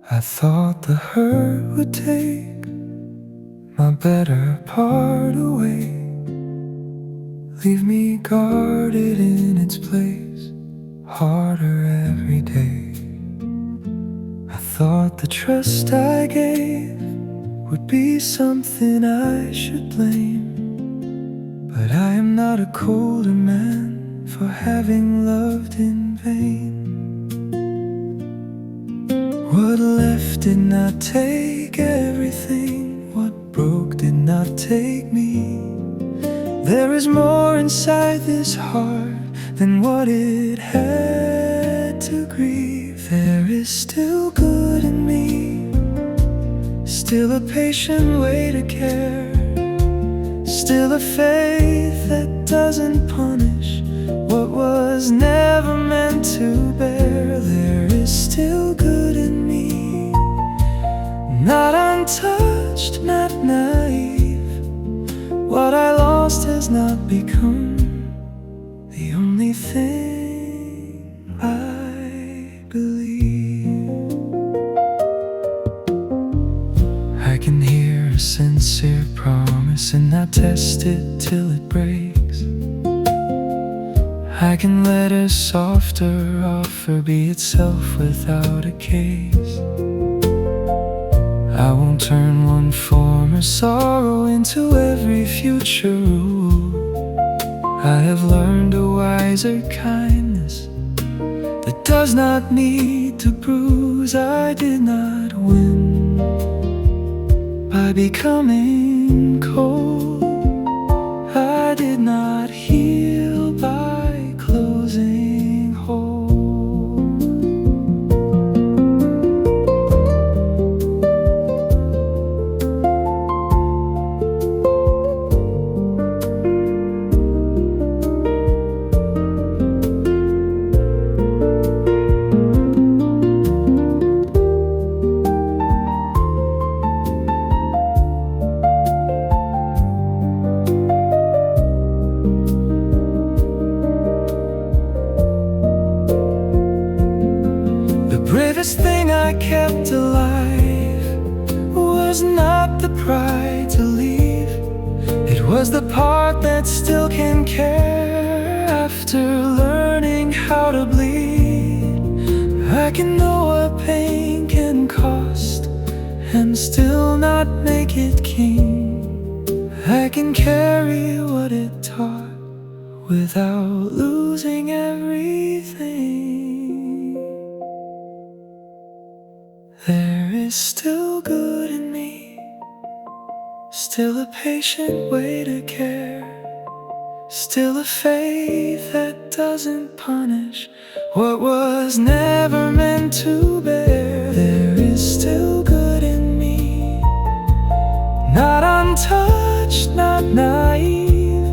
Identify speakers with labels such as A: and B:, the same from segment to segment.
A: I thought the hurt would take my better part away, leave me guarded in its place, harder every day. I thought the trust I gave would be something I should blame, but I am not a colder man for having loved in vain. What left did not take everything, what broke did not take me. There is more inside this heart than what it had to grieve. There is still good in me, still a patient way to care, still a faith that doesn't punish what was never meant to bear. There is still good in me, not untouched, not naive. What I lost has not become the only thing I believe. I can hear a sincere promise and I test it till it breaks. I can let a softer offer be itself without a case. I won't turn one former sorrow into every future rule. I have learned a wiser kindness that does not need to bruise. I did not win by becoming cold. I did not heal by closing holes. Bravest thing I kept alive was not the pride to leave. It was the part that still can care after learning how to bleed. I can know what pain can cost and still not make it king. I can carry what it taught without losing everything. There is still good in me, still a patient way to care, still a faith that doesn't punish what was never meant to bear. There is still good in me, not untouched, not naive.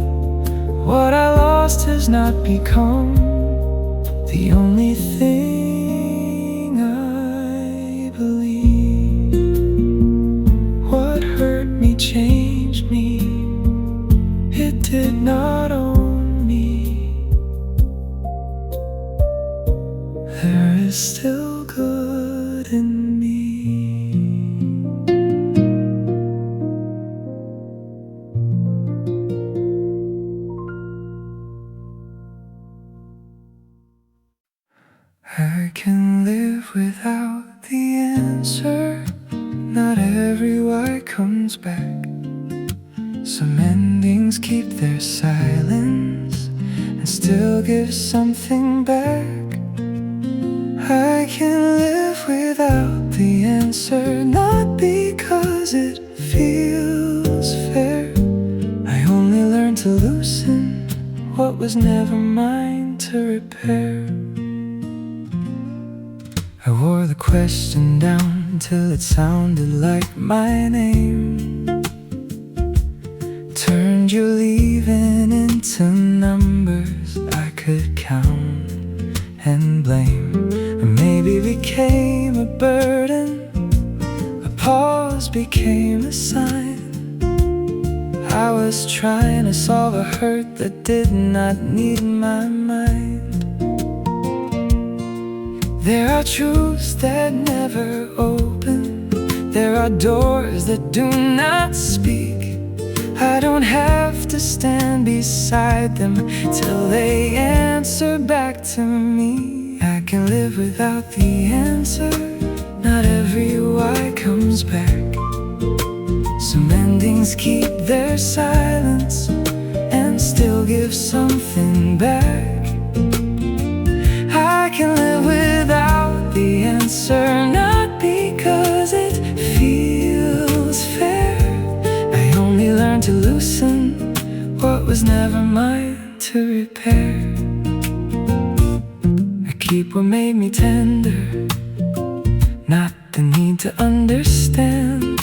A: What I lost has not become the only thing changed me. It did not own me. There is still good in me. I can live without the answer. Not every why comes back. Some endings keep their silence and still give something back. I can live without the answer, not because it feels fair. I only learned to loosen what was never mine to repair. I wore the question down till it sounded like my name. Turned your leaving into numbers I could count and blame. Or maybe became a burden, a pause became a sign. I was trying to solve a hurt that did not need my mind. There are truths that never open. There are doors that do not speak. I don't have to stand beside them till they answer back to me. I can live without the answer. Not every why comes back. Some endings keep their silence and still give something back. I can live without the answer, not because it feels fair. I only learned to loosen what was never mine to repair. I keep what made me tender, not the need to understand.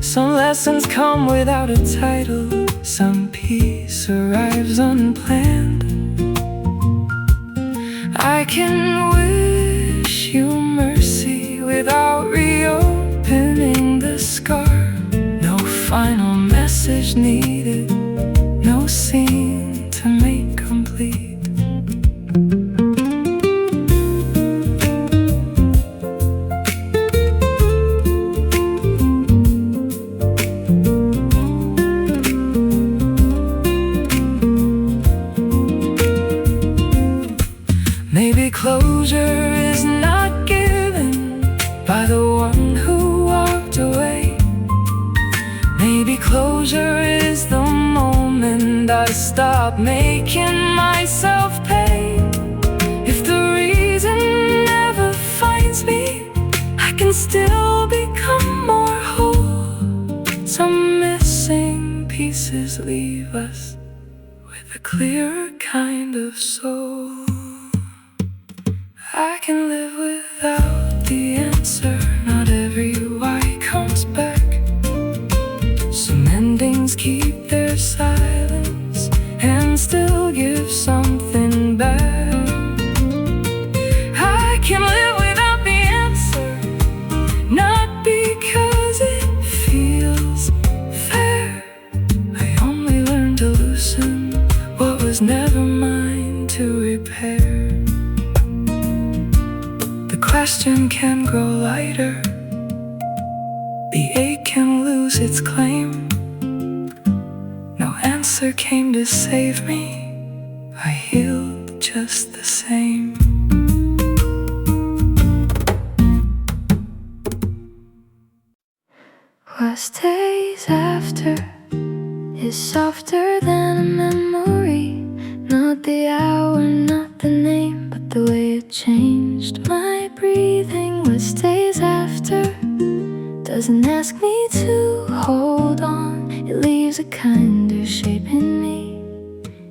A: Some lessons come without a title. Some peace arrives unplanned. I can wish you mercy without reopening the scar. No final message needed, no scene to make complete. Maybe closure is not given by the one who walked away. Maybe closure is the moment I stop making myself pay. If the reason never finds me, I can still become more whole. Some missing pieces leave us with a clearer kind of soul. I can live without the answer. Not every why comes back. Some endings keep their silence and still give something back. I can live without the answer, not because it feels fair. I only learned to loosen what was never mine to repair. The question can grow lighter, the ache can lose its claim. No answer came to save me, I healed just the same. What stays after is softer than a memory. Not the hour, not the name, but the way it changed my breathing. What stays after doesn't ask me to hold on. It leaves a kinder shape in me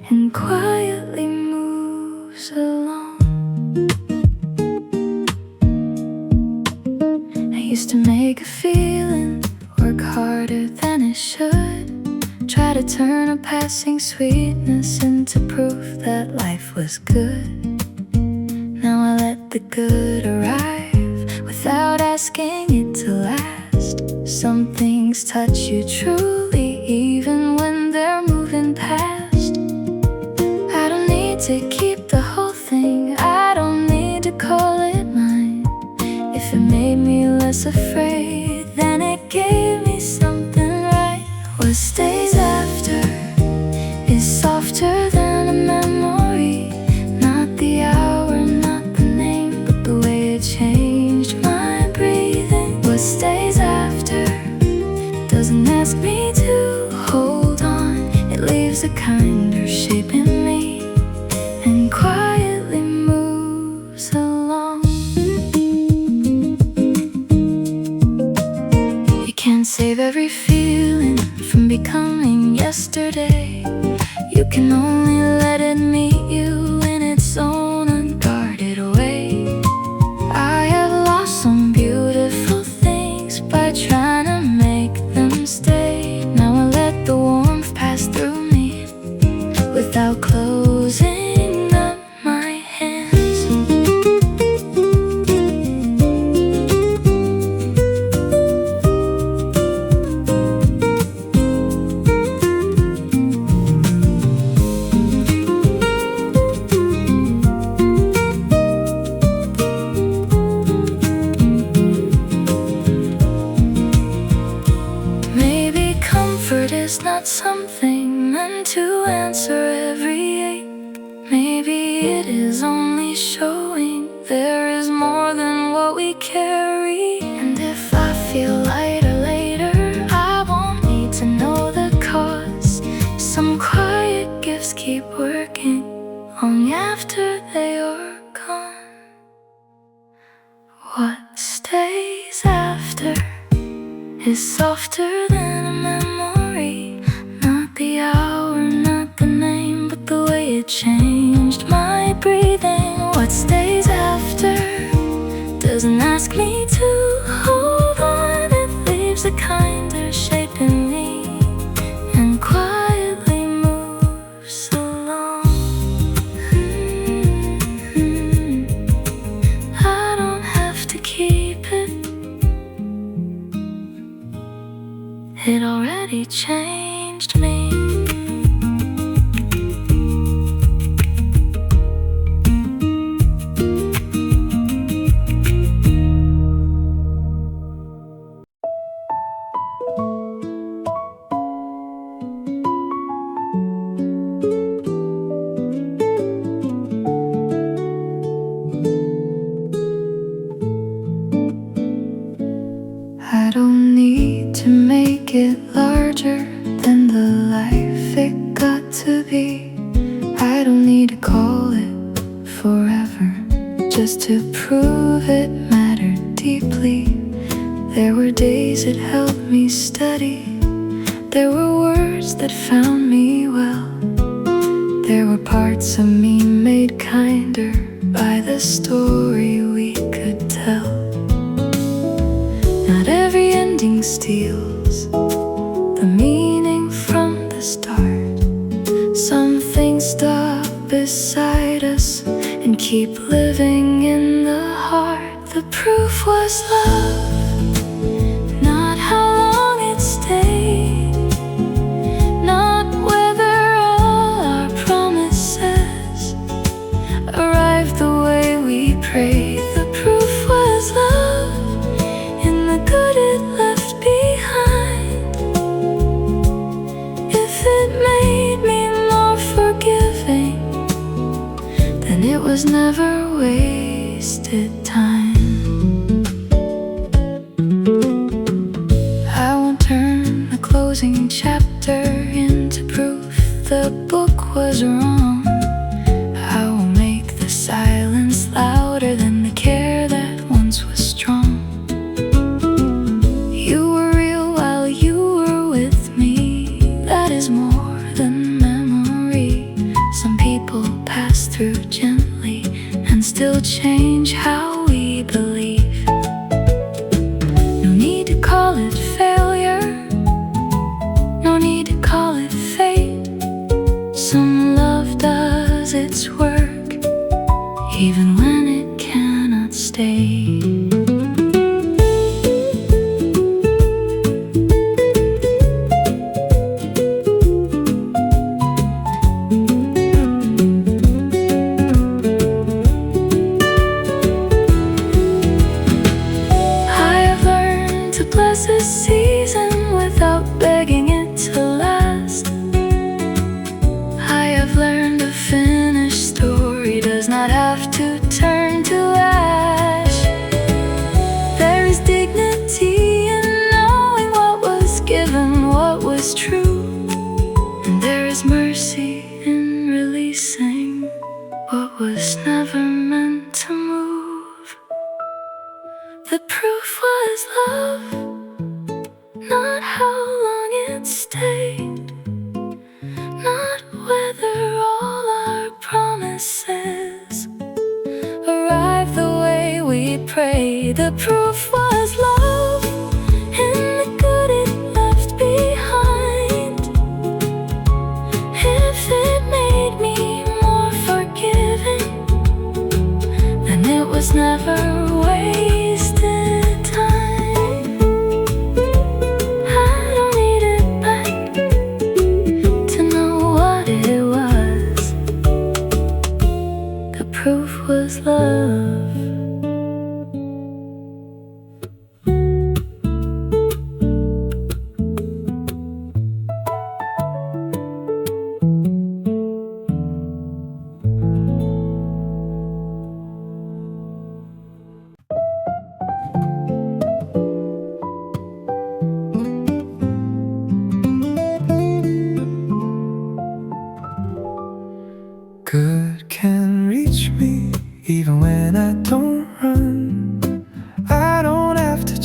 A: and quietly moves along. I used to make a feeling work harder than it should. Try to turn a passing sweetness into proof that life was good. Now I let the good arrive without asking it to last. Some things touch you truly even when they're moving past. I don't need to keep the whole thing, I don't need to call it mine. If it made me less afraid, then it gave me something right. What stays after is softer than a memory. Not the hour, not the name, but the way it changed my breathing. What stays after doesn't ask me to hold on. It leaves a kinder shape in me and quietly moves along. You can't save every feeling from becoming yesterday. You can only let it meet you in its own unguarded way. I have lost some beautiful things by trying to make them stay. Now I let the warmth pass through me without closing up my hands. is not something meant to answer every ache. Maybe it is only showing there is more than what we carry. And if I feel lighter later, I won't need to know the cause. Some quiet gifts keep working long after they are gone. What stays after is softer than a memory. Not the hour, not the name, but the way it changed my breathing. What stays after doesn't ask me to hold on. It leaves a kinder shape in me and quietly moves along. I don't have to keep it. It already changed me. I don't need to make it larger than the life it got to be. I don't need to call it forever just to prove it mattered deeply. There were days it helped me study. There were words that found me well. There were parts of me made kinder by the story we could tell. Not every ending steals the meaning from the start. Some things stop beside us and keep living in the heart. The proof was love, not how long it stayed, not whether all our promises arrived the way we prayed. The proof was love in the good it left behind. If it made me more forgiving, then it was never wasted time. I won't turn the closing chapter into proof the book was wrong. I will make the silence louder than the care that once was strong. You were real while you were with me. That is more than memory. Some people pass through gently and still change how we believe. No need to call it failure, no need to call it fate. Some love does its work even when it cannot stay. Bless a season without begging it to last. I have learned a finished story does not have to turn to ash. There is dignity in knowing what was given, what was true. And there is mercy in releasing what was never meant to move. The proof was love, not how long it stayed, not whether all our promises arrived the way we prayed. The proof was love in the good it left behind. If it made me more forgiving, then it was never wasted. Proof was love.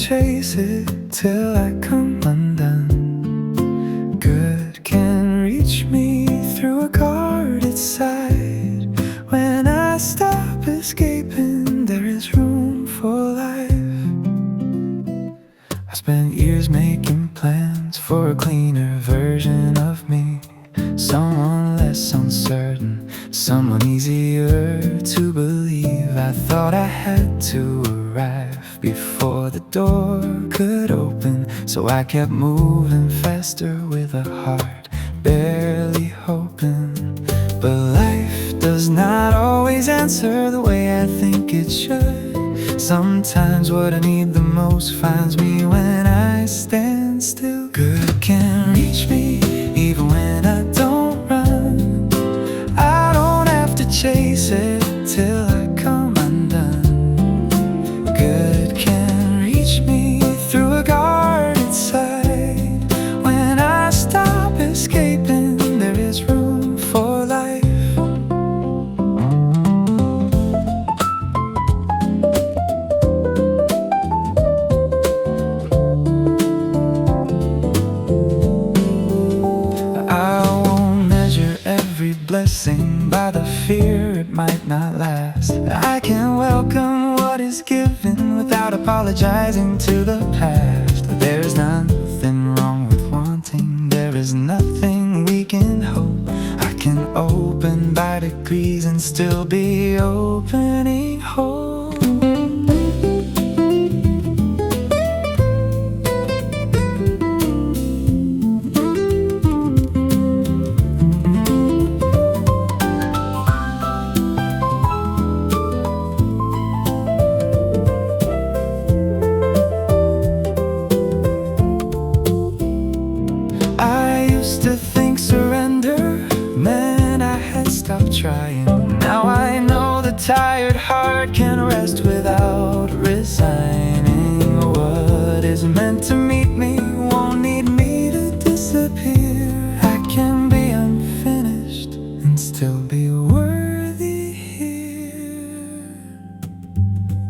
A: chase it till I come undone. Good can reach me through a guarded side. When I stop escaping, there is room for life. I spent years making plans for a cleaner version of me. Someone less uncertain, someone easier to believe. I thought I had to arrive before the door could open, so I kept moving faster with a heart barely hoping. But life does not always answer the way I think it should. Sometimes what I need the most finds me when I stand still. Good can reach me even when I don't run. I don't have to chase it till I come undone. Good can reach me through a guarded side. When I stop escaping, there is room for life. Blessing by the fear it might not last. I can welcome what is given without apologizing to the past. There's nothing wrong with wanting, there is nothing we can hope. I can open by degrees and still be opening hope. Trying. Now I know the tired heart can rest without resigning. What is meant to meet me won't need me to disappear. I can be unfinished and still be worthy here.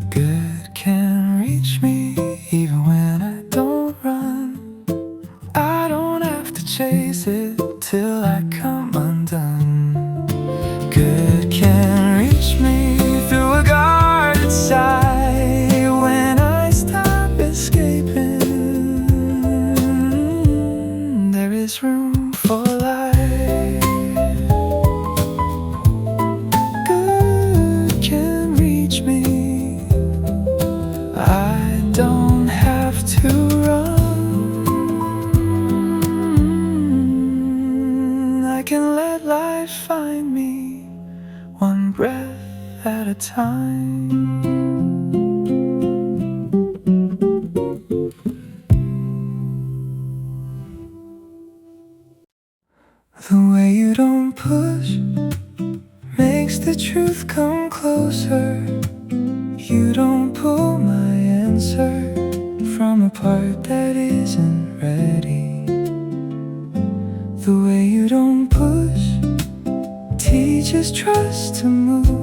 A: Good can reach me even when I don't run. I don't have to chase it till I come undone. Good can reach me through a guarded side. When I stop escaping, there is room for life. Good can reach me. I don't have to run. I can let life find me, one breath at a time. The way you don't push makes the truth come closer. You don't pull my answer from a part that isn't ready. The way you don't push teaches trust to move.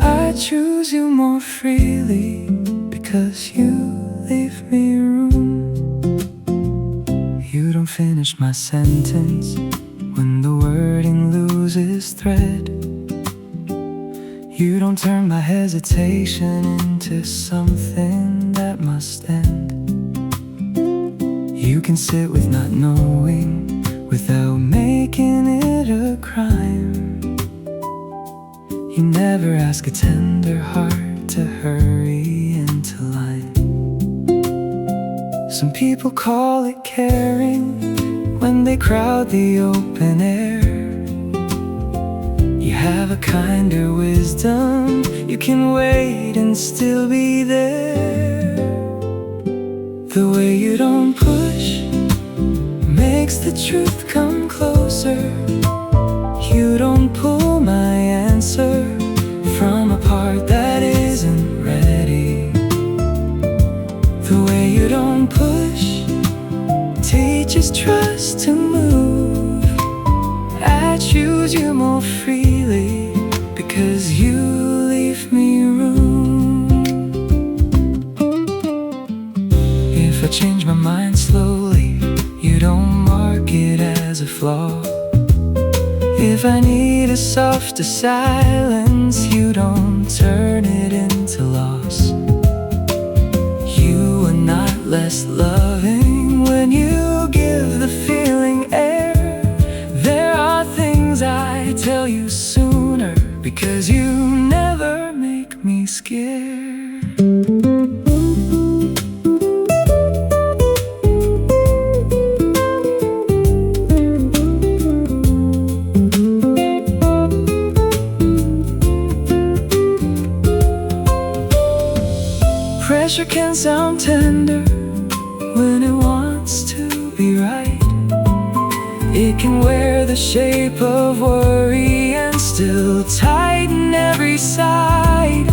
A: I choose you more freely because you leave me room. You don't finish my sentence when the wording loses thread. You don't turn my hesitation into something that must end. You can sit with not knowing without making it a crime. You never ask a tender heart to hurry into line. Some people call it caring when they crowd the open air. You have a kinder wisdom, you can wait and still be there. The way you don't push makes the truth come closer. You don't pull my answer from a part that isn't ready. The way you don't push teaches trust to move. I choose you more freely because you leave me room. change my mind slowly. You don't mark it as a flaw. If I need a softer silence, you don't turn it into loss. You are not less loving when you give the feeling air. There are things I tell you sooner, because you never make me scared. Pressure can sound tender when it wants to be right. It can wear the shape of worry and still tighten every side.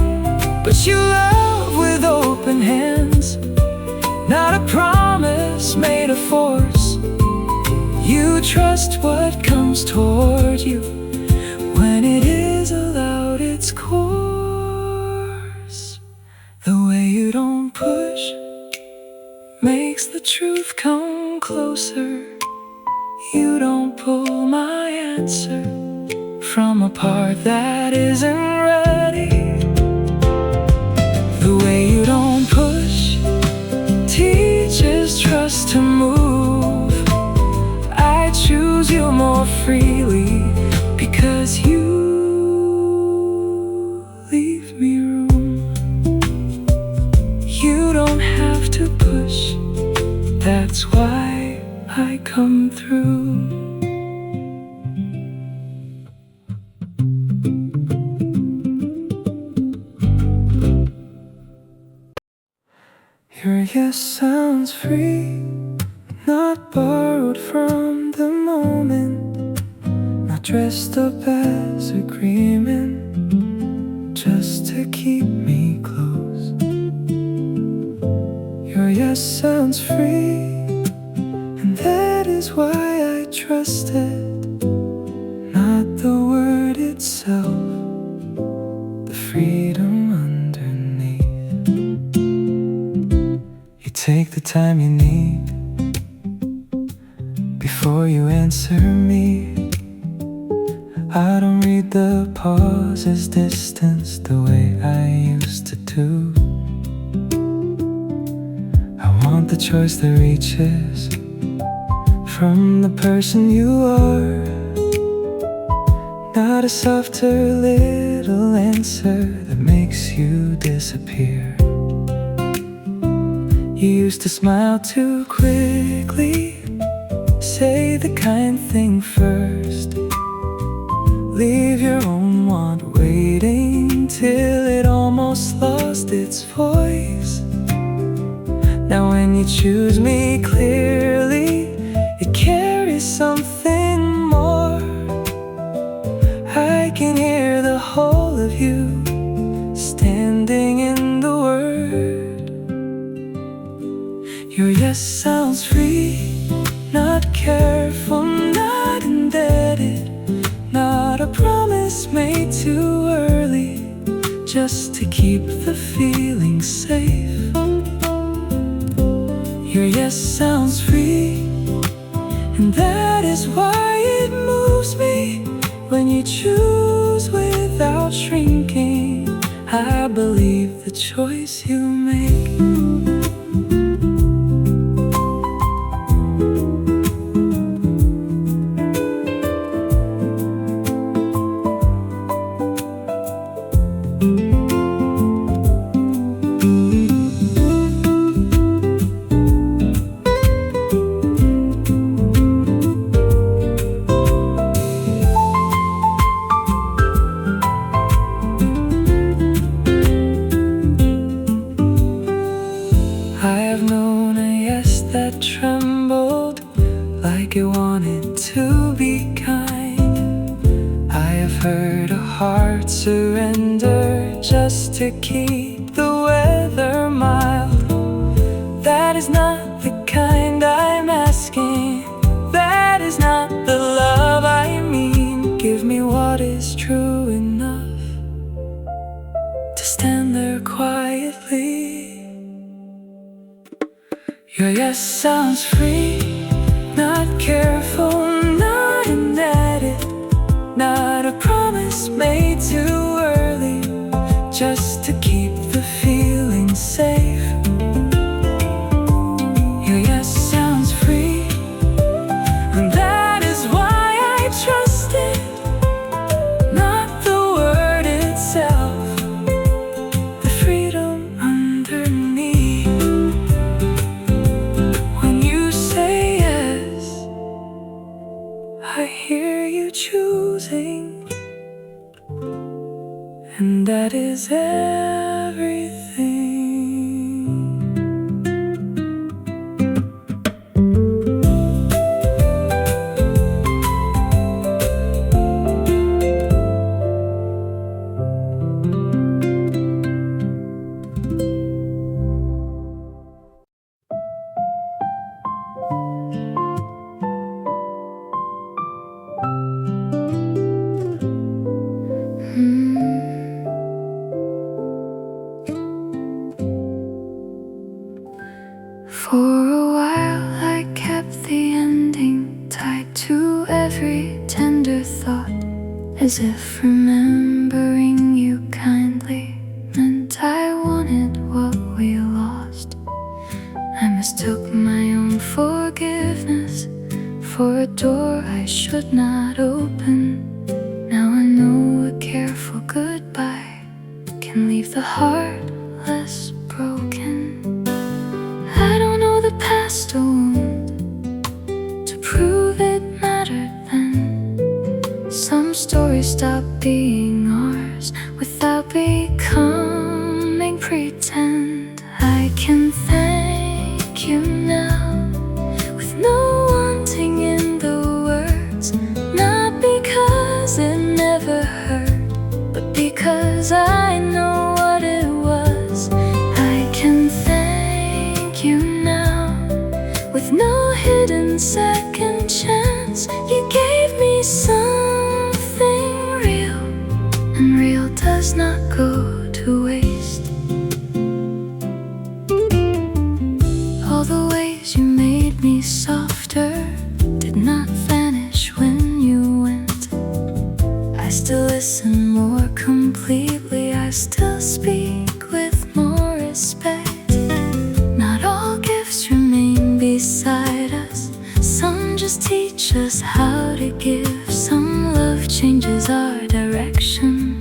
A: But you love with open hands, not a promise made of force. You trust what comes toward you when it is allowed its course. The way you don't push makes the truth come closer. You don't pull my answer from a part that isn't ready. The way you don't push teaches trust to move. I choose you more freely because you leave me room. You don't have to push, that's why I come through. Your yes sounds free, not borrowed from the moment, not dressed up as agreement, just to keep me close. Your yes sounds free, and that is why I trust it, not the word itself, the freedom underneath. You take the time you need before you answer me. I don't read the pauses distance the way I used to do. I want the choice that reaches from the person you are, not a softer little answer that makes you disappear. You used to smile too quickly, say the kind thing first, leave your own want waiting till it almost lost its voice. Now when you choose me clearly, it carries something more. I can hear the whole of you standing in the word. Your yes sounds free, not careful, not indebted, not a promise made too early, just to keep the feeling safe. Your yes sounds free, and that is why it moves me when you choose without shrinking. I believe the choice you make. Like it wanted to be kind. I have heard a heart surrender just to keep the weather mild. That is not the kind I'm asking. That is not the love I mean. Give me what is true enough to stand there quietly. Your yes sounds free, not careful, not an edit, not a promise made too early, just to keep the feeling safe. Your yes sounds free, and that is why I trust it, not the word itself, the freedom underneath. When you say yes, I hear you choosing, and that is everything. For a while I kept the ending tied to every tender thought, as if remembering you kindly meant I wanted what we lost. I mistook my own forgiveness for a door I should not open. Now I know a careful goodbye can leave the heart less broken. I don't know the past a wound to prove it mattered then. Some stories stop being ours without becoming pretend. I can thank you now with no wanting in the words, not because it never hurt, but because I know what it was. I can thank you now with no hidden second chance. You gave me something real, and real does not go to waste. All the ways you made me softer did not vanish when you went. I still listen more completely, I still speak with more respect. Not all gifts remain beside us, some just teach us how to give. Some love changes our direction,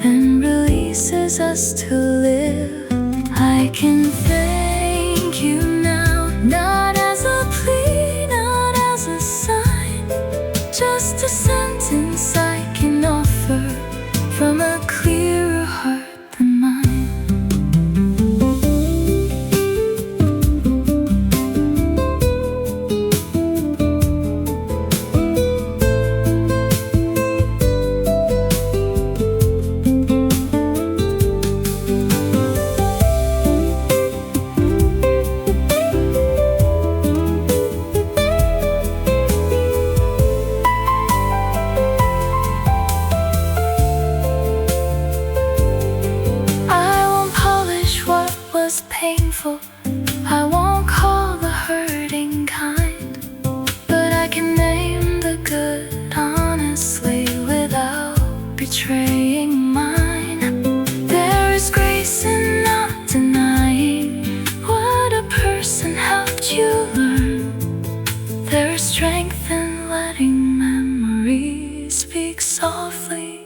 A: then releases us to live. I can thank you now, not as a plea, not as a sign, just a sentence I can offer from a clearer heart than mine. Painful, I won't call the hurting kind, but I can name the good honestly without betraying mine. There is grace in not denying what a person helped you learn. There is strength in letting memories speak softly,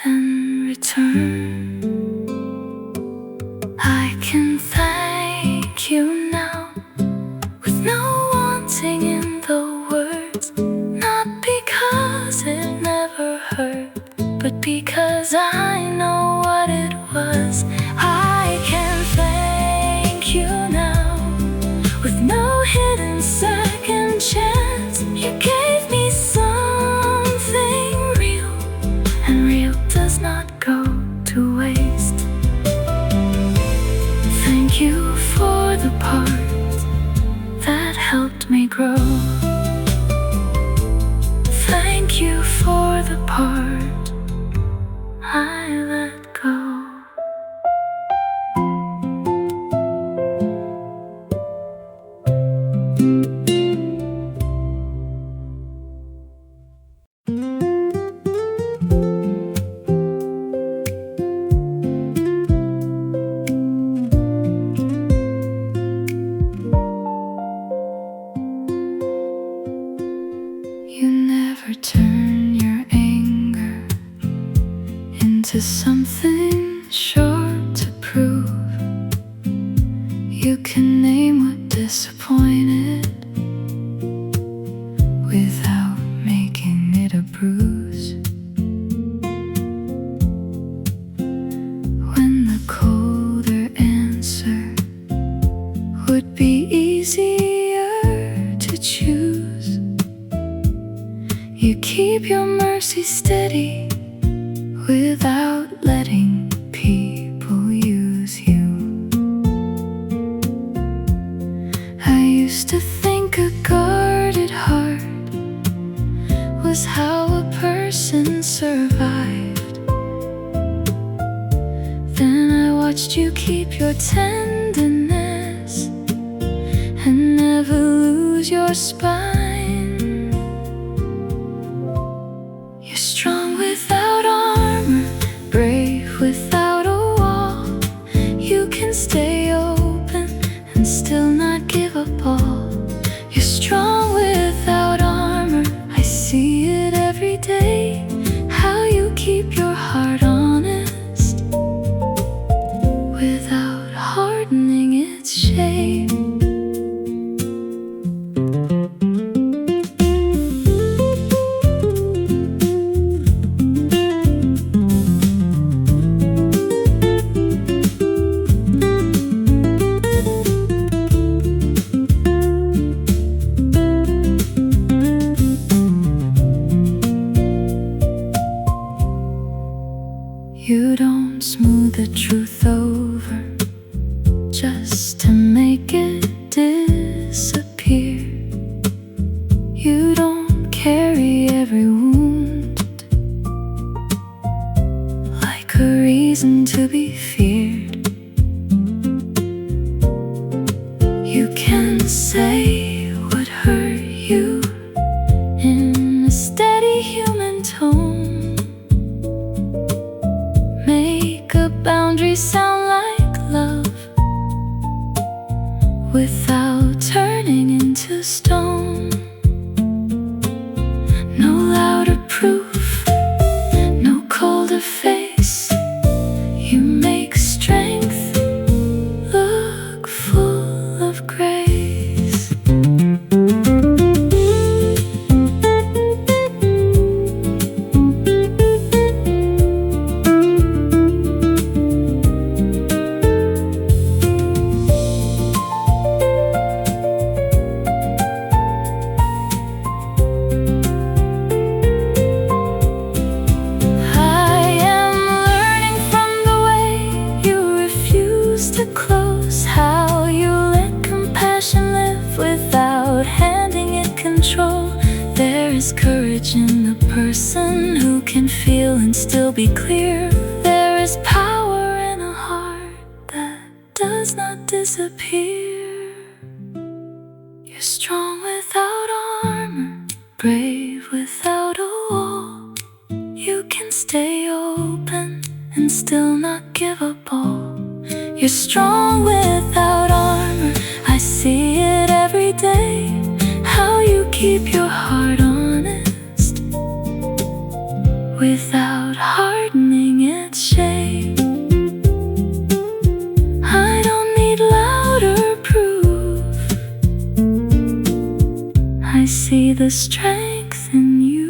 A: then return. I can thank you now with no wanting in the words, not because it never hurt, but because I know what it was. I can thank you now with no hidden second chance. You gave me something real, and real does not go to waste. Thank you for the part that helped me grow. Thank you for the part I let go. You can name what disappointed without making it a bruise. When the colder answer would be easier to choose, you keep your mercy steady without letting people use you. I used to think a guarded heart was how a person survived. Then I watched you keep your tenderness and never lose your spine. You're strong without armor, brave without a wall. You can stay open and still not give up all. You're strong without armor, I see it every day. How you keep your heart honest without hardening its shape. You don't smooth the truth over just to make it disappear. You don't carry every wound like a reason to be feared. You can say what hurt you in a steady human tone. Make a boundary sound like love without turning into stone. No louder proof, no colder face. You make strength look full of grace. Courage in the person who can feel and still be clear. There is power in a heart that does not disappear. You're strong without armor, brave without a wall. You can stay open and still not give up all. You're strong without armor, I see it every day. How you keep your heart honest without hardening its shape. I don't need louder proof, I see the strength in you.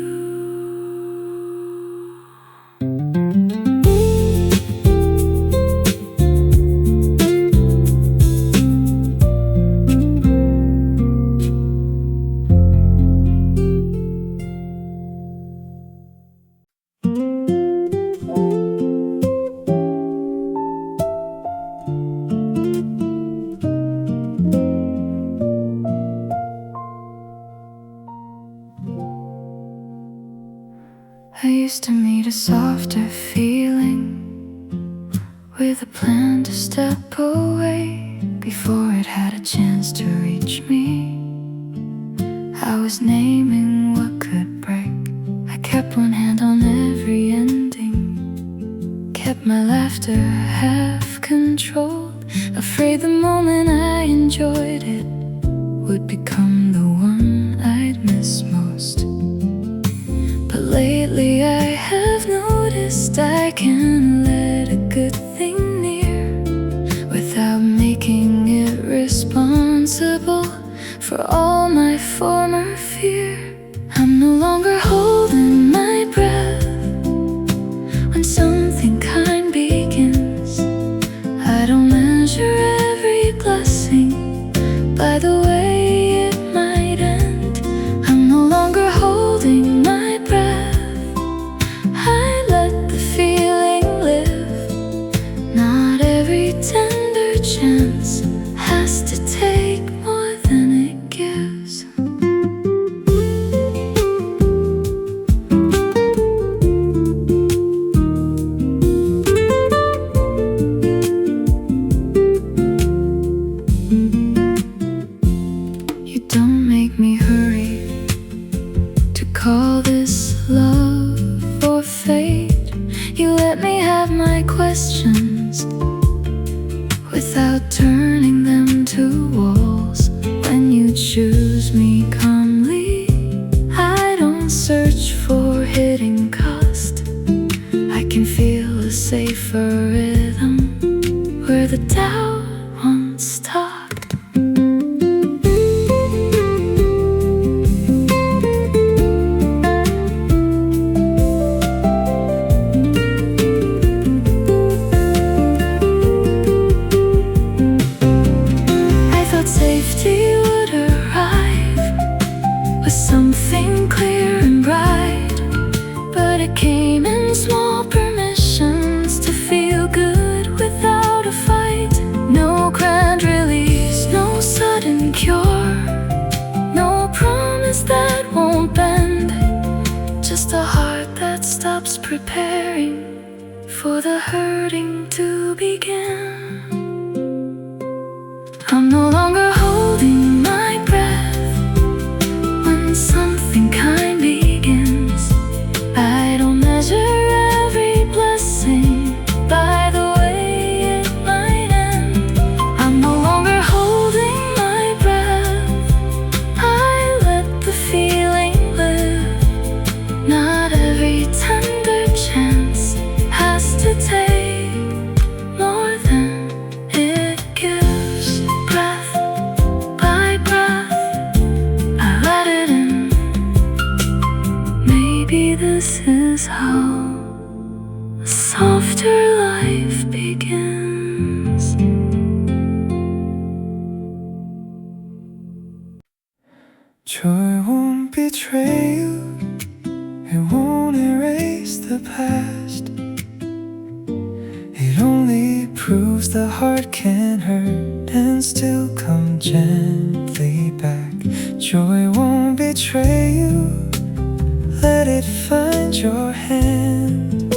A: I used to meet a softer feeling with a plan to step away before it had a chance to reach me. I was naming what could break. I kept one hand on every ending, kept my laughter half controlled, afraid the moment I enjoyed it would become the one I'd miss most. But lately I have noticed I can let a good thing near without making it for all my former fear. I'm no longer holding my breath when something kind begins. I don't measure every blessing by the way it might end. I'm no longer holding my breath. I let the feeling live. Not every tender chance has to take more than it gives. You don't make me hurry to call this love or fate. You let me have my questions without turning them to walls. When you choose me calmly, I don't search for hidden cost. I can feel a safer rhythm where the doubt once stopped. Safety would arrive with something clear and bright, but it came in small permissions to feel good without a fight. No grand release, no sudden cure, no promise that won't bend, just a heart that stops preparing for the hurting to begin. I'm no longer holding my breath when something kind begins. I don't measure every blessing by the way it might end. I'm no longer holding my breath. I let the feeling live. Not every tender chance has to take more than it gives. Breath by breath, I let it in. Maybe this is how a softer life begins. Joy won't betray you, it won't erase the past. It only proves the heart can hurt and still come gently back. Joy won't betray you, let it find your hand.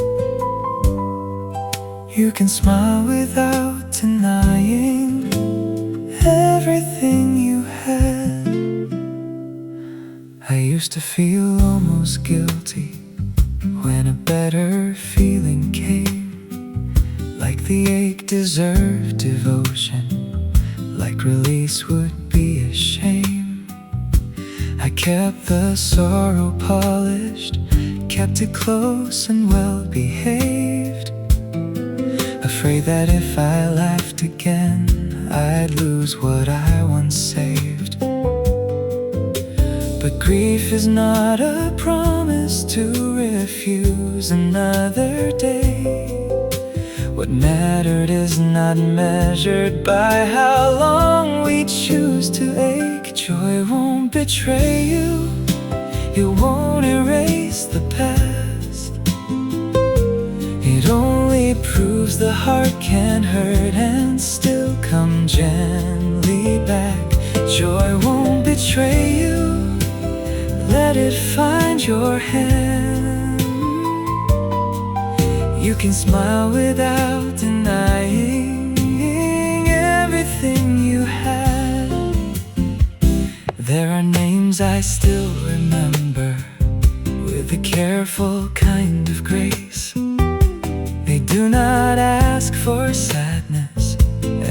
A: You can smile without denying everything you had. I used to feel almost guilty when a better feeling came, like the ache deserved devotion, like release would be a shame. I kept the sorrow polished, kept it close and well behaved, afraid that if I laughed again I'd lose what I once saved. But grief is not a promise to refuse another day. What mattered is not measured by how long we choose to ache. Joy won't betray you, it won't erase the past. It only proves the heart can hurt and still come gently back. Joy won't betray you, let it find your hand. You can smile without denying everything you had. There are names I still remember with a careful kind of grace. They do not ask for sadness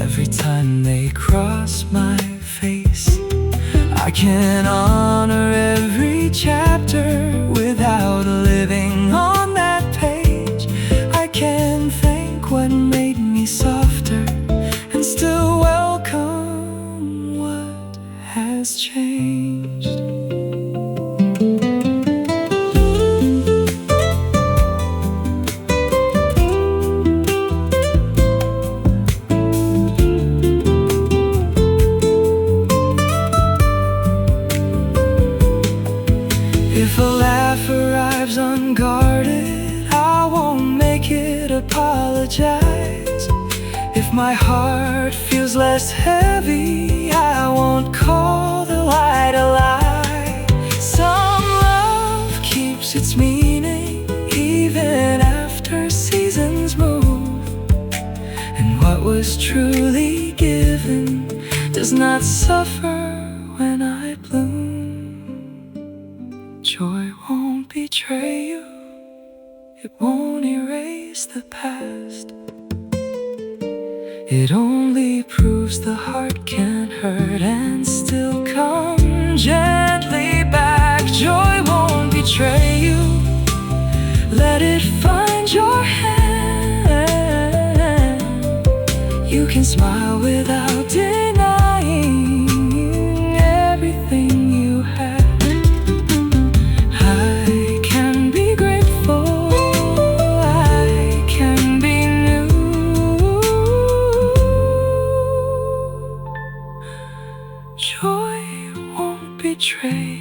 A: every time they cross my face. I can honor every chapter without living on that page. I can thank what made me softer and still welcome what has changed. less heavy. I won't call the light a lie. Some love keeps its meaning even after seasons move, and what was truly given does not suffer when I bloom. Joy won't betray you, it won't erase the past. It only proves the heart can hurt and still come gently back. Joy won't betray you, let it find your hand. You can smile without denying everything you have. I can be grateful, I can be new. Joy won't betray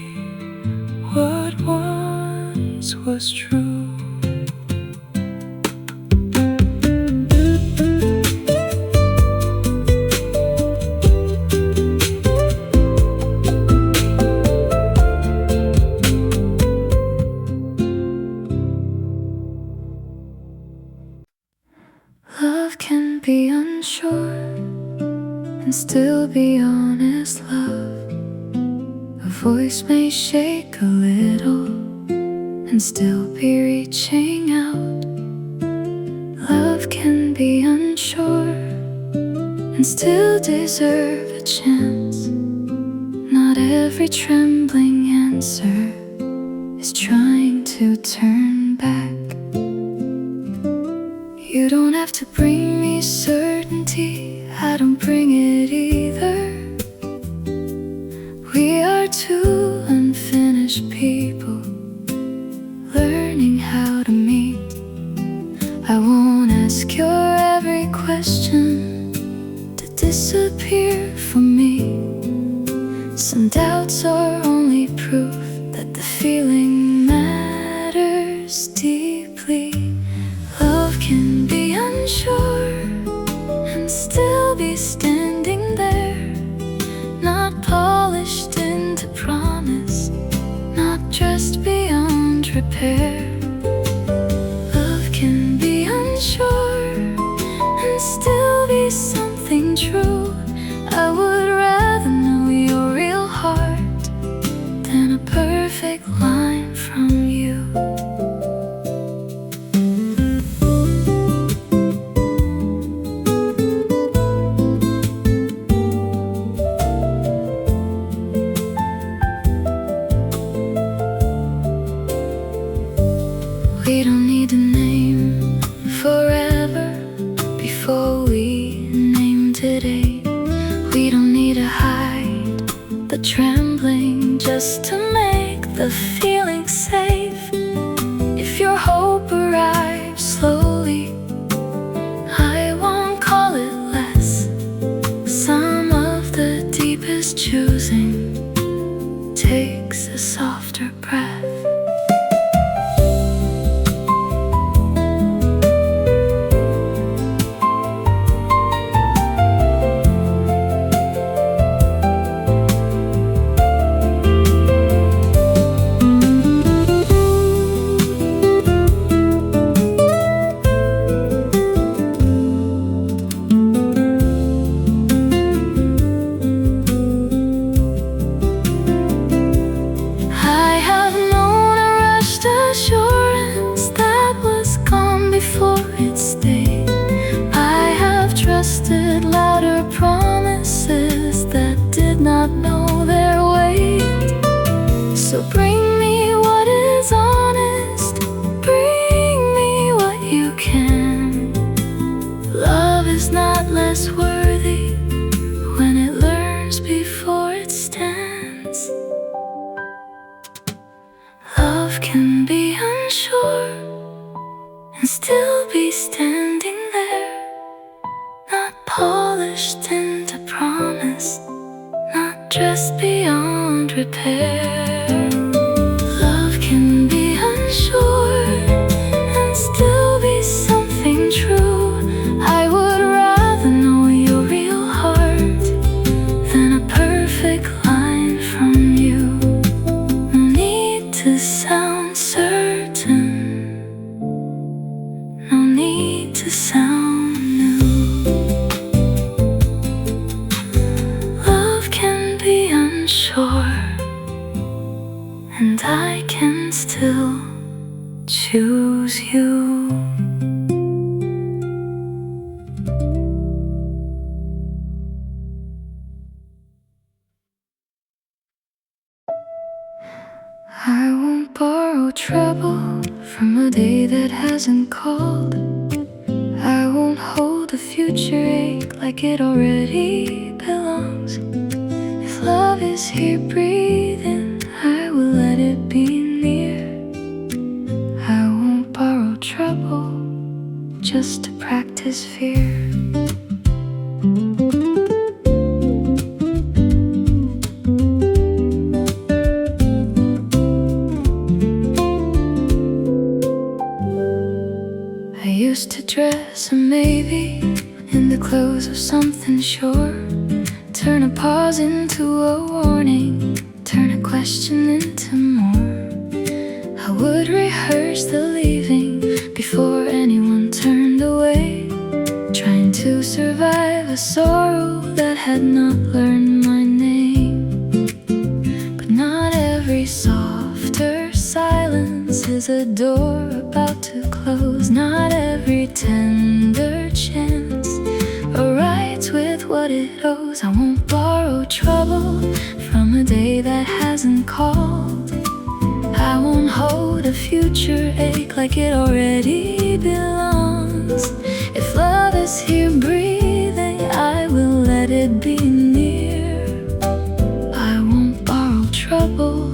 A: what once was true. Love can be unsure and still be honest, love. A voice may shake a little and still be reaching out. Love can be unsure and still deserve a chance. Not every trembling answer is trying to turn back. You don't have to bring me certainty, I don't bring it either. We are two unfinished people learning how to meet. I won't ask your every question to disappear from me. Some doubts are only proof that the feeling matters deeply. Love can be unsure and still be standing there, not polished into promise, not just beyond repair. Love can be unsure and still be something true. I would rather know your real heart than a perfect line from you. We don't need a name forever before we name today. We don't need to hide the trembling just to make the feeling safe. If your hope arrives slowly, I won't call it less. Some of the deepest choosing takes a softer breath. So bring me what is honest, bring me what you can. Love is not less worthy when it learns before it stands. Love can be unsure and still be standing there, not polished into promise, not just beyond repair. Love can be unsure and still be something true. I would rather know your real heart choose you. I won't borrow trouble from a day that hasn't called. I won't hold the future ache like it already belongs. If love is here breathing, I will let it be near. I won't borrow trouble just to practice fear. Used to dress a maybe in the clothes of something sure. Turn a pause into a warning, turn a question into more. I would rehearse the leaving before anyone turned away, trying to survive a sorrow that had not learned my name. But not every softer silence is a door about to close. Not every tender chance arrives with what it owes. I won't borrow trouble from a day that hasn't called. I won't hold a future ache like it already belongs. If love is here breathing, I will let it be near. I won't borrow trouble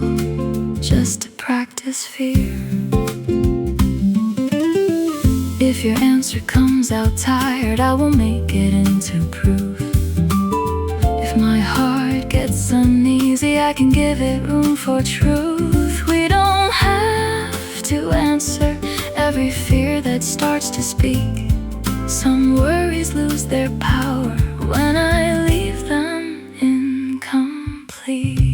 A: just to practice fear. If your answer comes out tired, I will make it into proof. If my heart gets uneasy, I can give it room for truth. We don't have to answer every fear that starts to speak. Some worries lose their power when I leave them incomplete.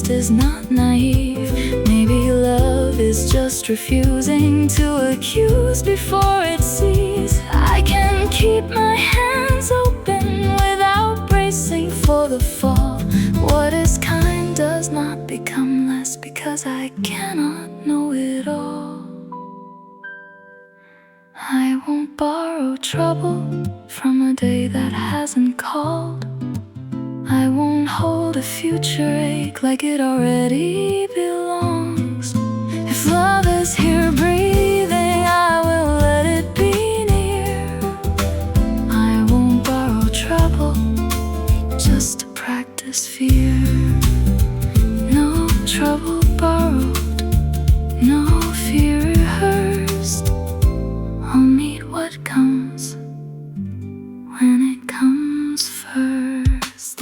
A: Is not naive. Maybe love is just refusing to accuse before it sees. I can keep my hands open without bracing for the fall. What is kind does not become less because I cannot know it all. I won't borrow trouble from a day that hasn't called. I won't hold a future ache like it already belongs. If love is here breathing, I will let it be near. I won't borrow trouble just to practice fear. No trouble borrowed, no fear rehearsed. I'll meet what comes when it comes first.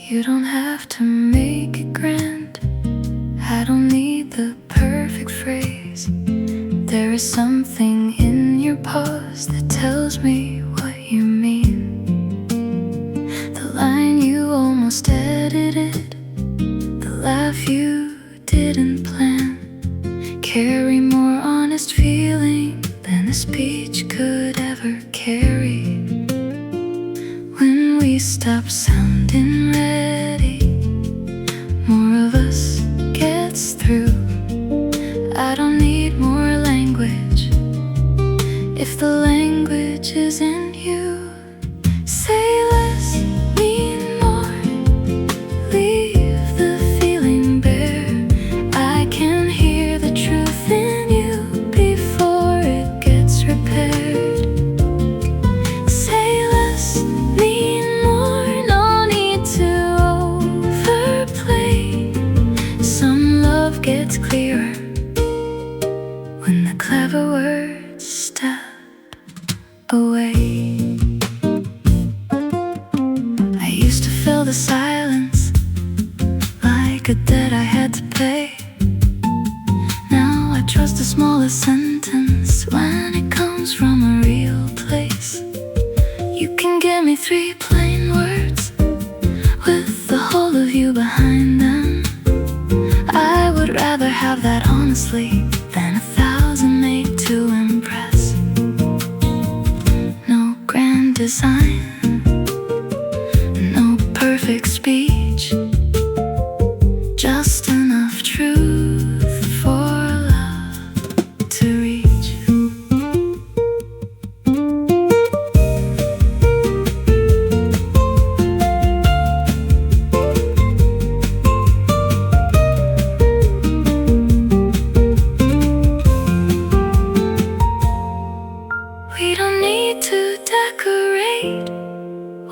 A: You don't have to make it grand. I don't need the perfect phrase. There is something in your pause that tells me what you mean. The line you almost edited, the laugh you didn't plan, carry more honest feeling than a speech could ever carry. When we stop sounding ready, more of us gets through. I don't need more language if the language is fill the silence like a debt I had to pay. Now I trust the smallest sentence when it comes from a real place. You can give me 3 plain words with the whole of you behind them. I would rather have that honestly than 1,000 made to impress. No grand design, no perfect speech, just enough truth for love to reach. We don't need to decorate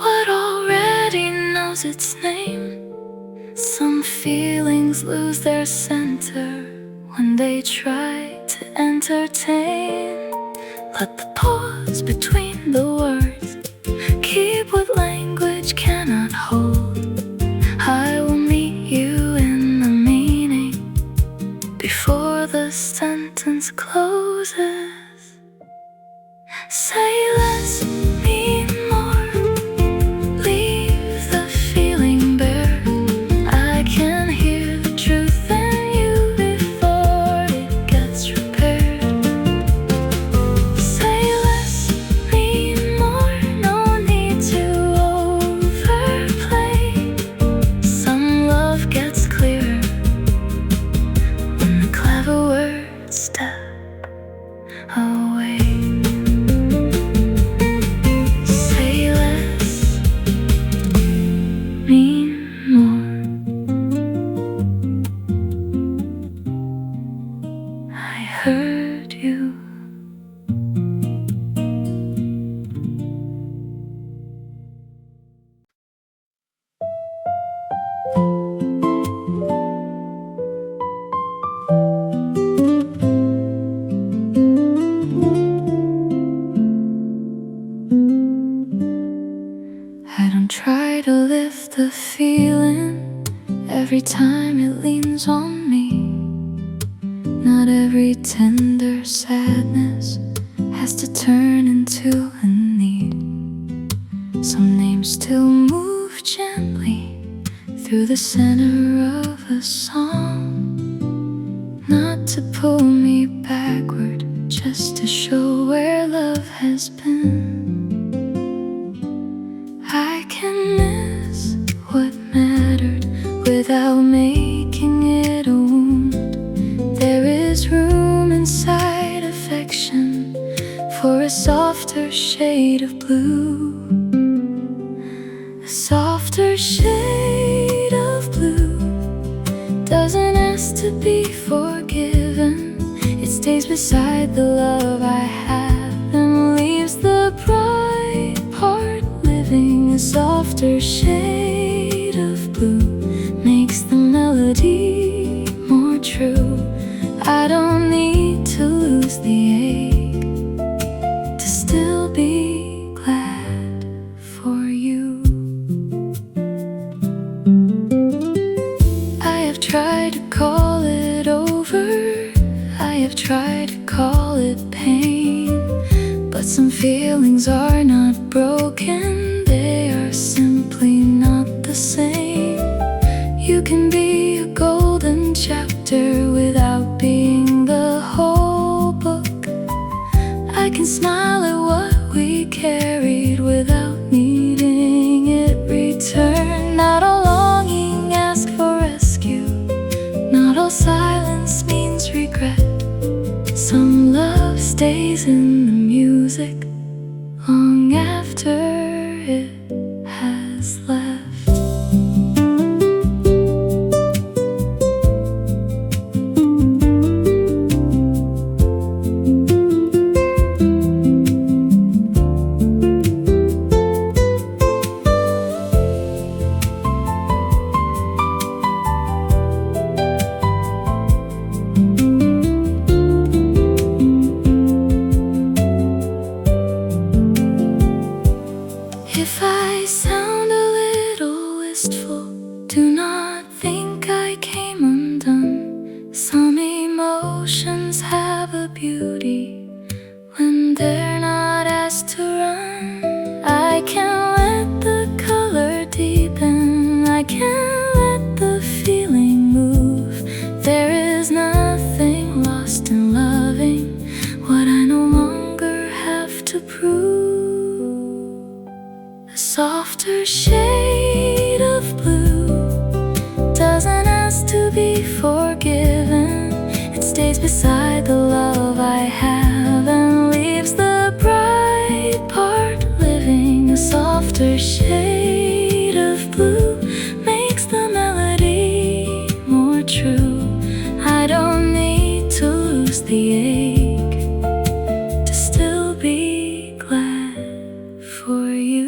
A: what already knows its name. Some feelings lose their center when they try to entertain. Let the pause between the words keep what language cannot hold. I will meet you in the meaning before the sentence closes. Say less, mean more, leave the feeling bare. I can hear the truth in you before it gets repaired. Say less, mean more, no need to overplay. Some love gets clearer when the clever words step away. I don't try to lift the feeling every time it leans on me. Not every tender sadness has to turn into a need. Some names still move gently through the center of a song, not to pull me backward, just to show where love has been. I can miss what mattered without making it a wound. There is room inside affection for a softer shade of blue. A softer shade of blue doesn't ask to be forgiven. It stays beside the love I have and leaves the bright part living. A softer shade of blue makes the melody more true. I don't need to lose the ache to still be glad for you. I have tried to call it over, I have tried to call it pain, but some feelings are not broken, they are simply not the same. You can be a golden chapter without being the whole book. I can smile at what we carried without needing it returned. Not all longing asks for rescue, not all silence means regret. Some love stays in the music long after it has left. lustful. Do not think I came undone. Some emotions have a beauty when they're not asked to run. I can let the color deepen, I can let the feeling move. There is nothing lost in loving what I no longer have to prove. A softer shade of blue doesn't ask to be forgiven. It stays beside the love I have and leaves the bright part living. A softer shade of blue makes the melody more true. I don't need to lose the ache to still be glad for you.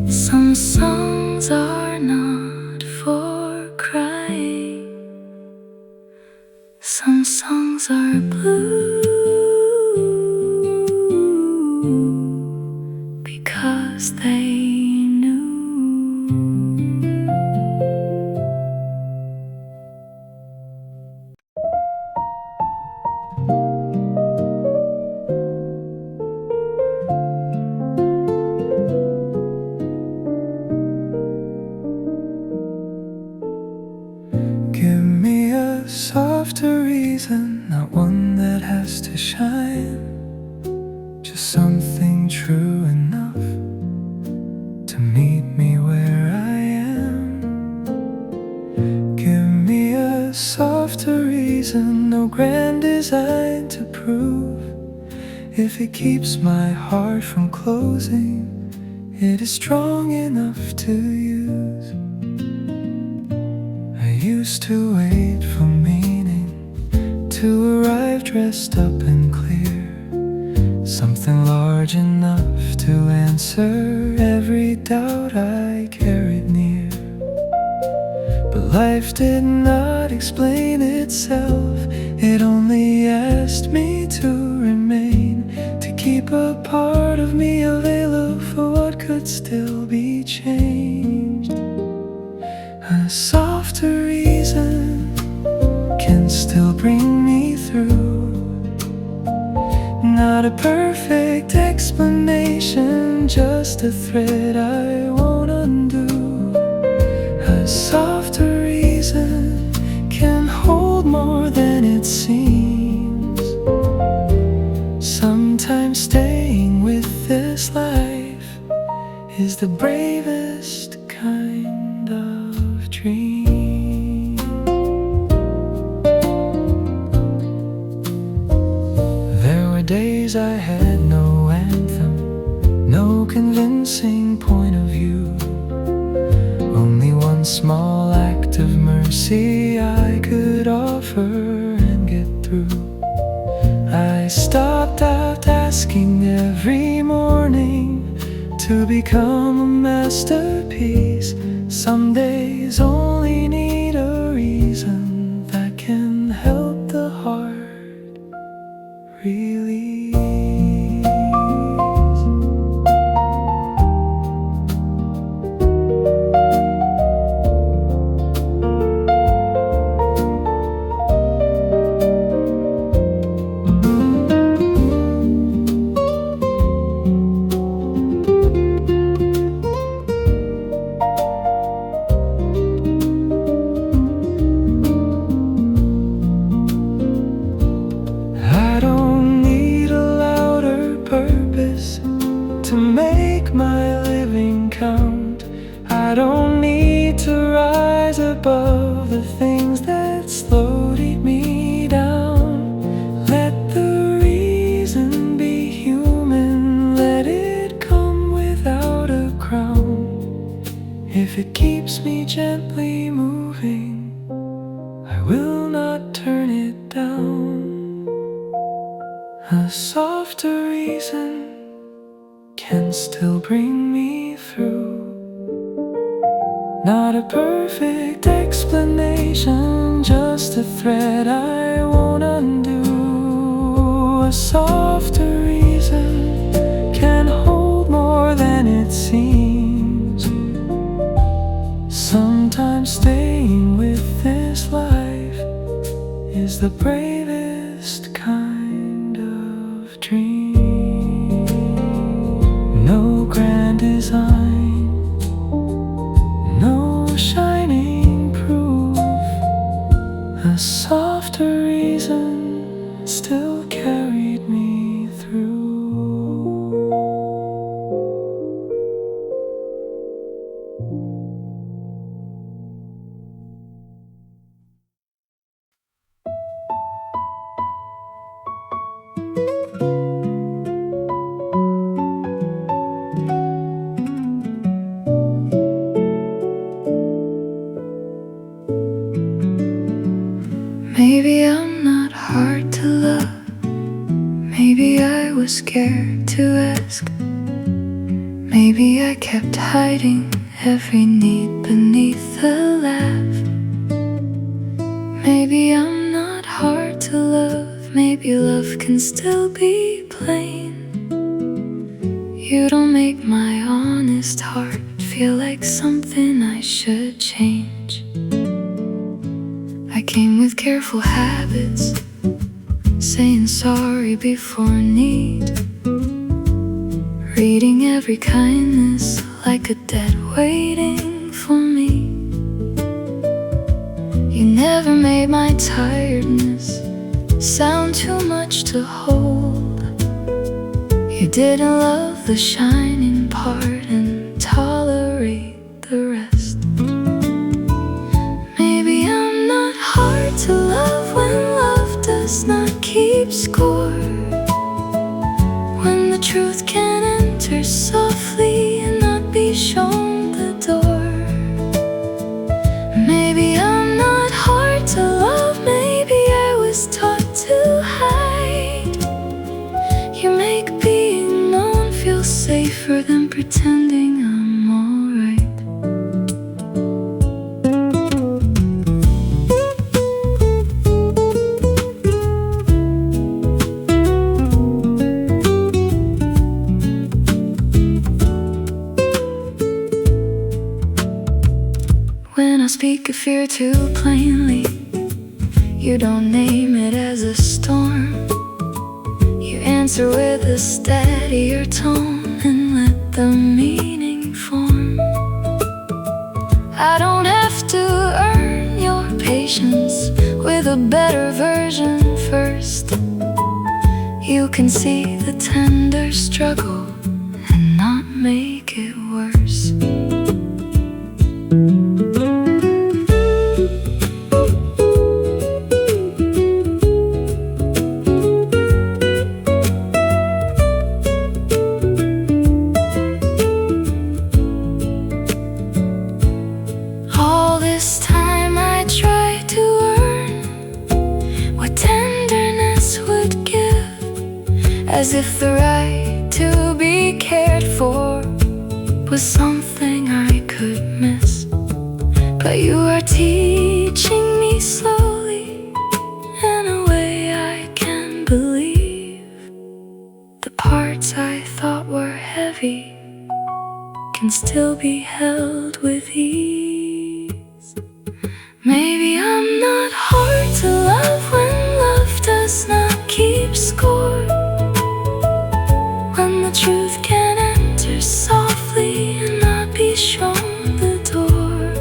A: Some songs are not for crying. Some songs are blue because they knew. Give me a softer reason, not one that has to shine. Just something true enough to meet me where I am. Give me a softer reason, no grand design to prove. If it keeps my heart from closing, it is strong enough to use. I used to wait for meaning to arrive dressed up and clear, something large enough to answer every doubt I carried near. But life did not explain itself, it only asked me to remain, to keep a part of me available for what could still be changed. A softer reason can still bring me through. Not a perfect explanation, just a thread I won't undo. A softer reason can hold more than it seems. Sometimes staying with this life is the bravest kind of dream. There were days I had no anthem, no convincing point of view, only one small act of mercy I could offer and get through. I stopped out asking every morning to become a masterpiece. Some days only need a reason that can help the heart release. I don't need a louder purpose to make my living count. I don't need to rise above the things that slowed me down. Let the reason be human, let it come without a crown. If it keeps me gently moving, I will not turn it down. A softer reason can still bring me through. Not a perfect explanation, just a thread I won't undo. A softer reason can hold more than it seems. staying with this life is the bravest kind of dream. No grand design, no shining proof, a softer reason still carried me through. Maybe I'm not hard to love. Maybe I was scared to ask. Maybe I kept hiding every need beneath the laugh. Maybe I'm not hard to love. Maybe love can still be plain. You don't make my honest heart feel like something I should change. I came with careful habits, saying sorry before need, reading every kindness like a debt waiting for me. You never made my tiredness sound too much to hold. You didn't love the shining part and tolerate the rest. Maybe I'm not hard to love when love does not keep score, when the truth can enter softly and not be shown the door. Maybe I'm not hard to love. Maybe I was taught to hide. You make being known feel safer than pretending I'm alright. When I speak of fear too plainly, you don't name it as a storm. You answer with a steadier tone and let the meaning form. I don't have to earn your patience with a better version first. You can see the tender struggle and not make it worse. As if the right to be cared for was something I could miss. But you are teaching me slowly in a way I can believe. The parts I thought were heavy can still be held with ease. Maybe I'm not hard to love when love does not keep score, when the truth can enter softly and not be shown the door.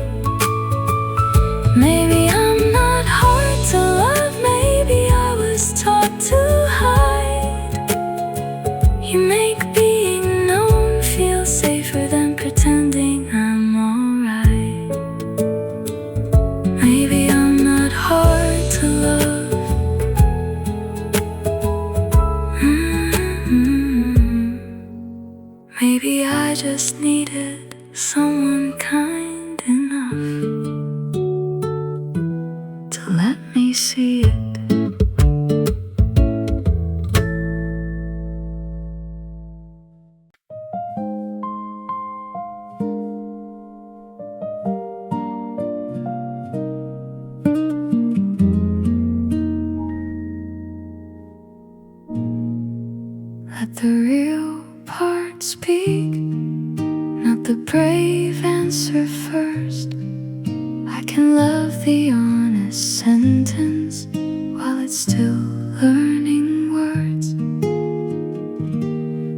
A: Maybe I'm not hard to love. Maybe I was taught to hide. You make being known feel safer than pretending I'm alright. Maybe I'm not hard to love. Maybe I just needed someone kind enough to let me see it. Let the real part speak, not the brave answer first. I can love the honest sentence while it's still learning words.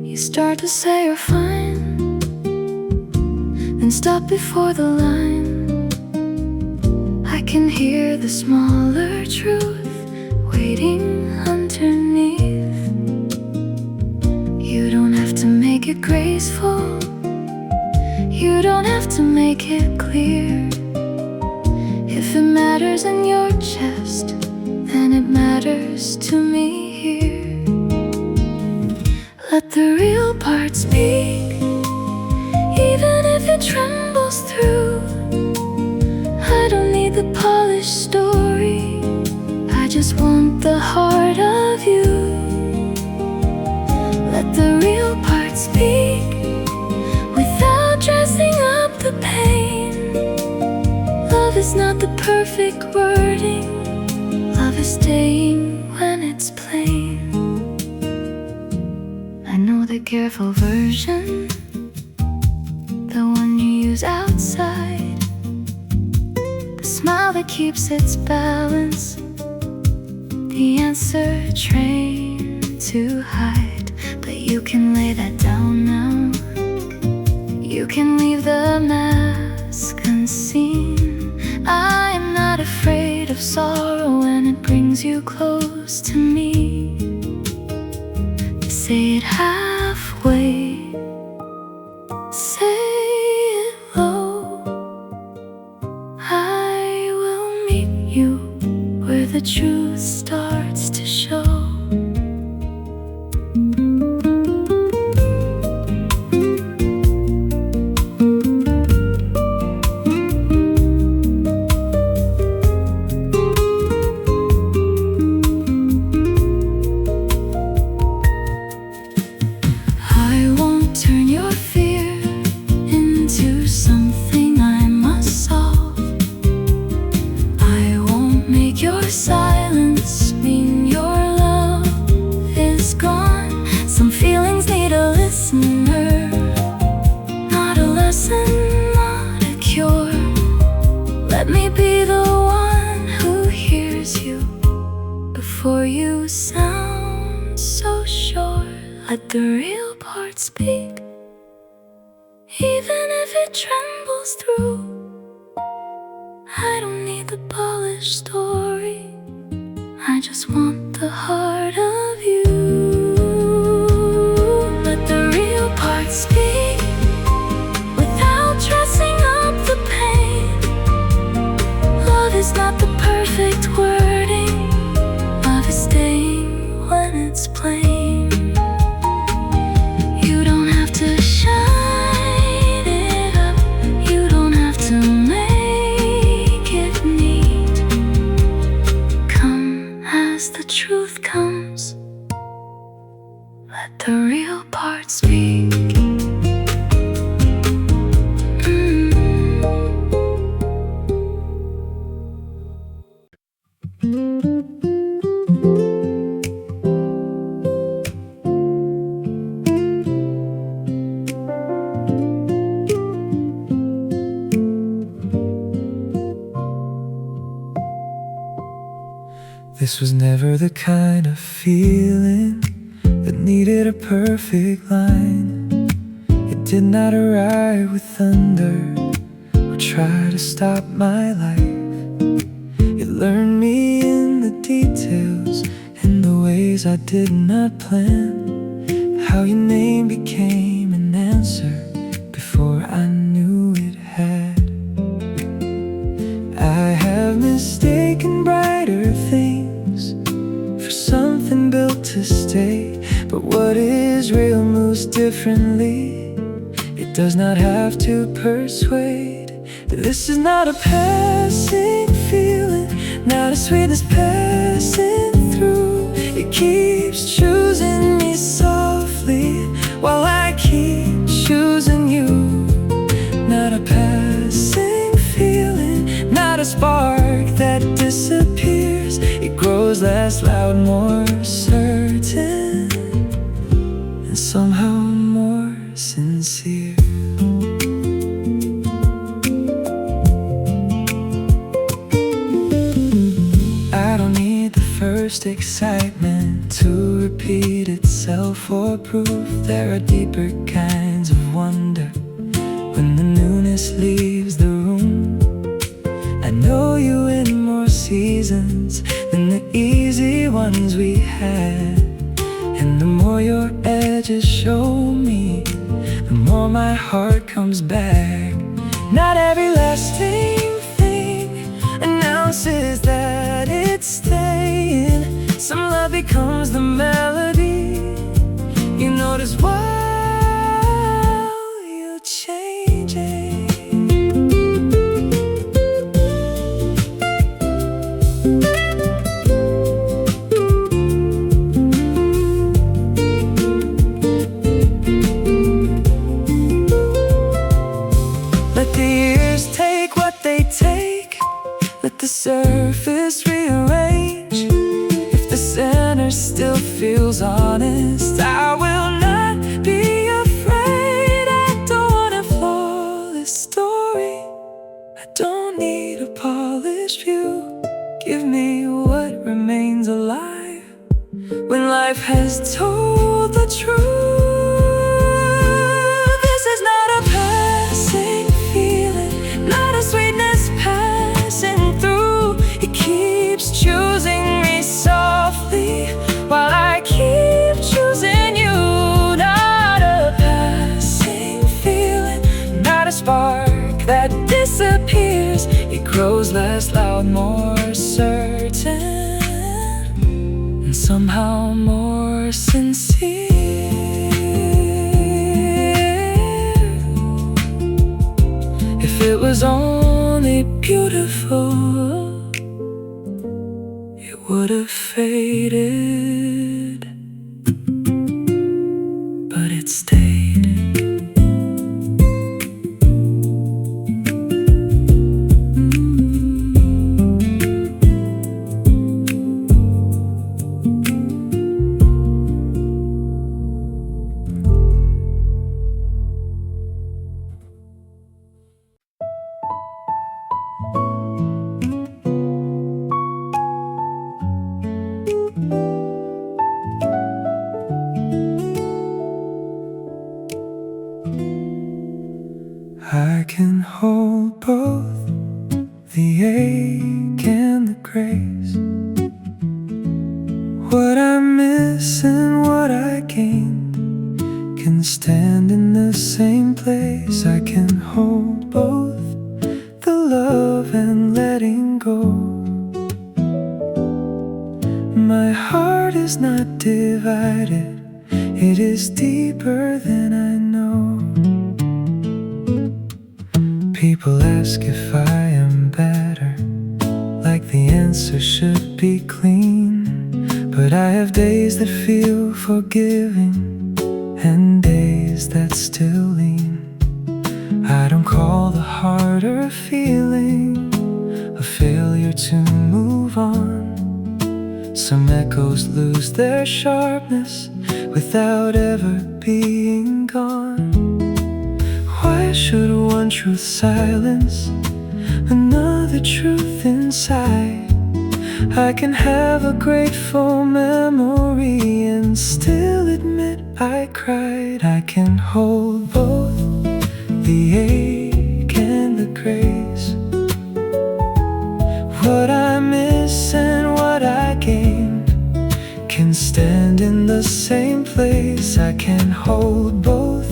A: You start to say you're fine, then stop before the line. I can hear the smaller truth waiting underneath. You don't have to make it graceful, you don't have to make it clear. If it matters in your chest, then it matters to me here. Let the real part speak, even if it trembles through. I don't need the polished story, I just want the heart of you. Let the real part speak, without dressing up the pain. Love is not the perfect wording, love is staying when it's plain. I know the careful version, the one you use outside, the smile that keeps its balance, the answer trained to hide. But you can lay that down now, you can leave the mask unseen. I am not afraid of sorrow when it brings you close to me. Say it halfway, say it low. I will meet you where the truth starts to show. Let me be the one who hears you before you sound so sure. Let the real part speak, even if it trembles through. I don't need the polished story, I just want the heart of you. Let the real part speak, without dressing up the pain. Love is not the perfect wording, love is staying when it's plain. You don't have to shine it up, you don't have to make it neat. Come as the truth comes, let the real part speak.
B: This was never the kind of feeling that needed a perfect line. It did not arrive with thunder or try to stop my life. It learned me in the details, in the ways I did not plan. How your name became an answer before I knew it had. I have mistaken brighter things for something built to stay, but what is real moves differently. It does not have to persuade. This is not a passing feeling, not a sweetness passing through. It keeps choosing me softly while I keep choosing you. Not a passing feeling, not a spark that disappears. It grows less loud, more certain, and somehow more sincere. excitement to repeat itself for proof. There are deeper kinds of wonder when the newness leaves the room. I know you in more seasons than the easy ones we had, and the more your edges show me, the more my heart comes back. Not every lasting thing announces that it's staying. Some love becomes the melody you notice while you're changing. Let the years take what they take. Let the surface rearrange. If the center still feels honest, I will not be afraid. I don't want a flawless story. I don't need a polished view. Give me what remains alive when life has told the truth. This is not a passing feeling, not a sweetness passing through. It keeps choosing me softly while I keep choosing you. Not a passing feeling, not a spark that disappears. It grows less loud, more certain, and somehow more sincere. If it was only beautiful, it would have faded, but it stayed. I can hold both the ache and the grace. What I miss and what I gained can stand in the same place. I can hold both the love and letting go. My heart is not divided, it is deeper than I know. People ask if I am better, like the answer should be clean. But I have days that feel forgiving and days that still lean. I don't call the harder a feeling a failure to move on. Some echoes lose their sharpness without ever being gone. Why should one truth silence another truth inside? I can have a grateful memory and still admit I cried. I can hold both the ache and the grace. What I miss and what I gain can stand in the same place. I can hold both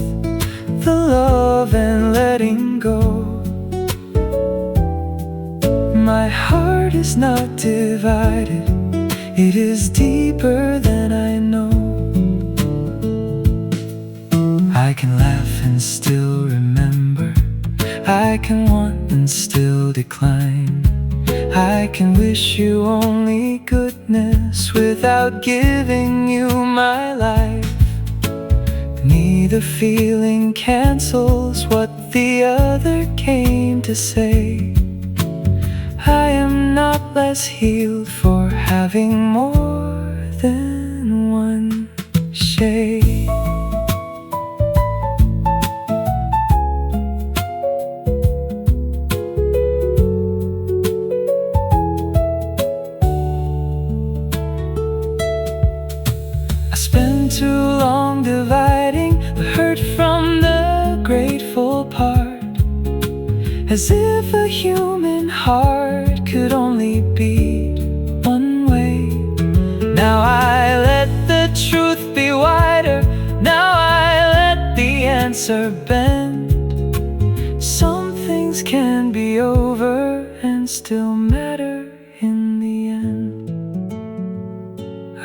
B: the love and letting go. My heart is not divided, it is deeper than I know. I can laugh and still remember, I can want and still decline. I can wish you only goodness without giving you my life. Neither feeling cancels what the other came to say. I am not less healed for having more than one shade. as if a human heart could only beat one way. Now I let the truth be wider, now I let the answer bend. Some things can be over and still matter in the end.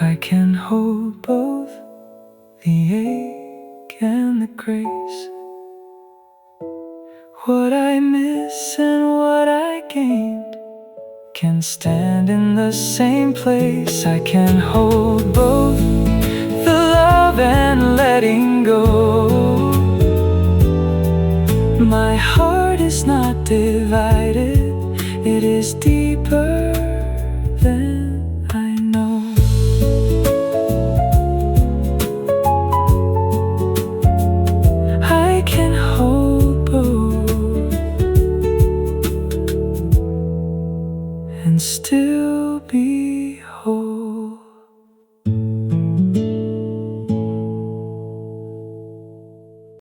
B: I can hold both the ache and the grace, what I miss and what I gained can stand in the same place. I can hold both the love and letting go. My heart is not divided, it is deeper than I know. I can hold both and still